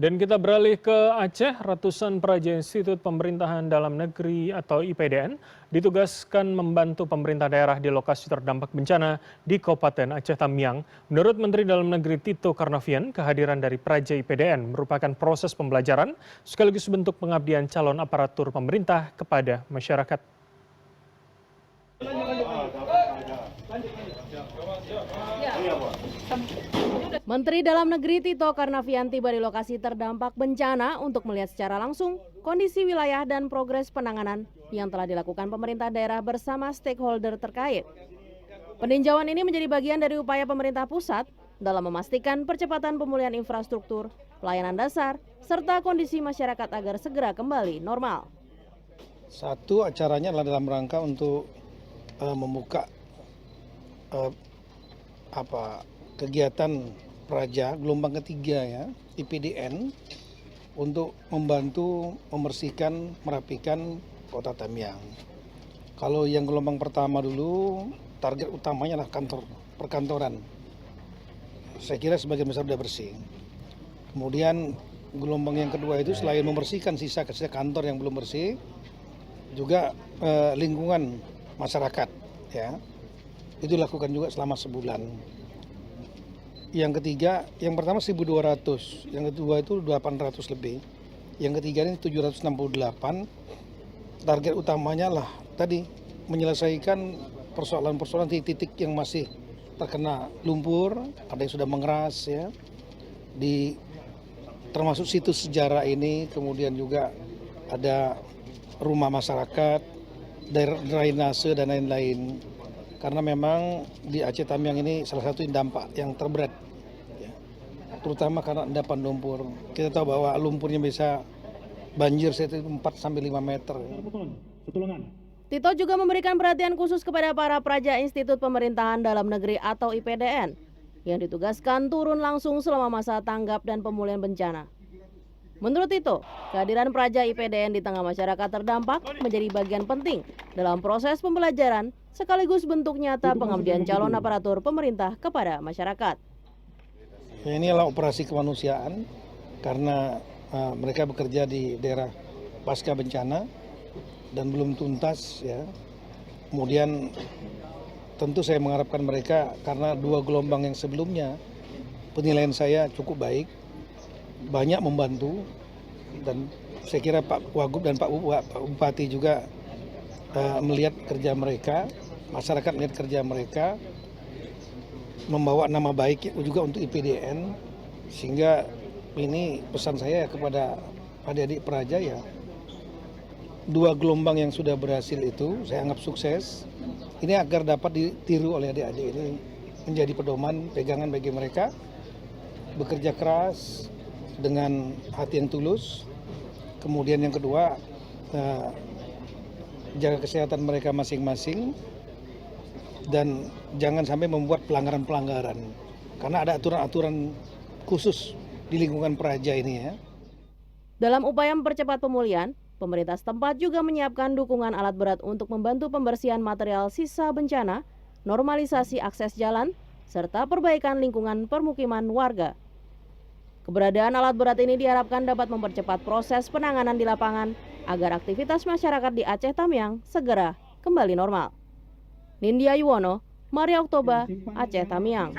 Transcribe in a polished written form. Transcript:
Dan kita beralih ke Aceh, ratusan peraja Institut Pemerintahan Dalam Negeri atau IPDN ditugaskan membantu pemerintah daerah di lokasi terdampak bencana di Kabupaten Aceh Tamiang. Menurut Menteri Dalam Negeri Tito Karnavian, kehadiran dari peraja IPDN merupakan proses pembelajaran sekaligus bentuk pengabdian calon aparatur pemerintah kepada masyarakat. Menteri Dalam Negeri Tito Karnavian tiba di lokasi terdampak bencana untuk melihat secara langsung kondisi wilayah dan progres penanganan yang telah dilakukan pemerintah daerah bersama stakeholder terkait. Peninjauan ini menjadi bagian dari upaya pemerintah pusat dalam memastikan percepatan pemulihan infrastruktur, pelayanan dasar, serta kondisi masyarakat agar segera kembali normal. Satu, acaranya adalah dalam rangka untuk membuka kegiatan Praja gelombang ketiga ya, IPDN, untuk membantu membersihkan, merapikan Kota Tamiang. Kalau yang gelombang pertama dulu, target utamanya adalah perkantoran. Saya kira sebagian besar sudah bersih. Kemudian gelombang yang kedua itu selain membersihkan sisa kantor yang belum bersih, juga lingkungan masyarakat ya. Itu dilakukan juga selama sebulan. Yang ketiga, yang pertama 1.200, yang kedua itu 800 lebih. Yang ketiga ini 768. Target utamanya lah tadi menyelesaikan persoalan-persoalan titik-titik yang masih terkena lumpur, ada yang sudah mengeras ya. Termasuk situs sejarah ini, kemudian juga ada rumah masyarakat, daerah drainase dan lain-lain. Karena memang di Aceh Tamiang ini salah satu dampak yang terberat, ya. Terutama karena endapan lumpur. Kita tahu bahwa lumpurnya bisa banjir sekitar 4-5 meter. Tito juga memberikan perhatian khusus kepada para peraja Institut Pemerintahan Dalam Negeri atau IPDN yang ditugaskan turun langsung selama masa tanggap dan pemulihan bencana. Menurut Tito, kehadiran peraja IPDN di tengah masyarakat terdampak menjadi bagian penting dalam proses pembelajaran sekaligus bentuk nyata pengabdian calon aparatur pemerintah kepada masyarakat. Ini adalah operasi kemanusiaan karena mereka bekerja di daerah pasca bencana dan belum tuntas ya. Kemudian tentu saya mengharapkan mereka karena 2 gelombang yang sebelumnya penilaian saya cukup baik, banyak membantu, dan saya kira Pak Wagub dan Pak Bupati juga melihat kerja mereka, masyarakat melihat kerja mereka, membawa nama baik juga untuk IPDN, sehingga ini pesan saya kepada adik-adik peraja ya, 2 gelombang yang sudah berhasil itu saya anggap sukses, ini agar dapat ditiru oleh adik-adik ini, menjadi pedoman, pegangan bagi mereka, bekerja keras, dengan hati yang tulus. Kemudian yang kedua, jaga kesehatan mereka masing-masing dan jangan sampai membuat pelanggaran-pelanggaran karena ada aturan-aturan khusus di lingkungan Praja ini ya. Dalam upaya mempercepat pemulihan, pemerintah setempat juga menyiapkan dukungan alat berat untuk membantu pembersihan material sisa bencana, normalisasi akses jalan, serta perbaikan lingkungan permukiman warga. Keberadaan alat berat ini diharapkan dapat mempercepat proses penanganan di lapangan agar aktivitas masyarakat di Aceh Tamiang segera kembali normal. Nindya Yuwono, Maria Oktober, Aceh Tamiang.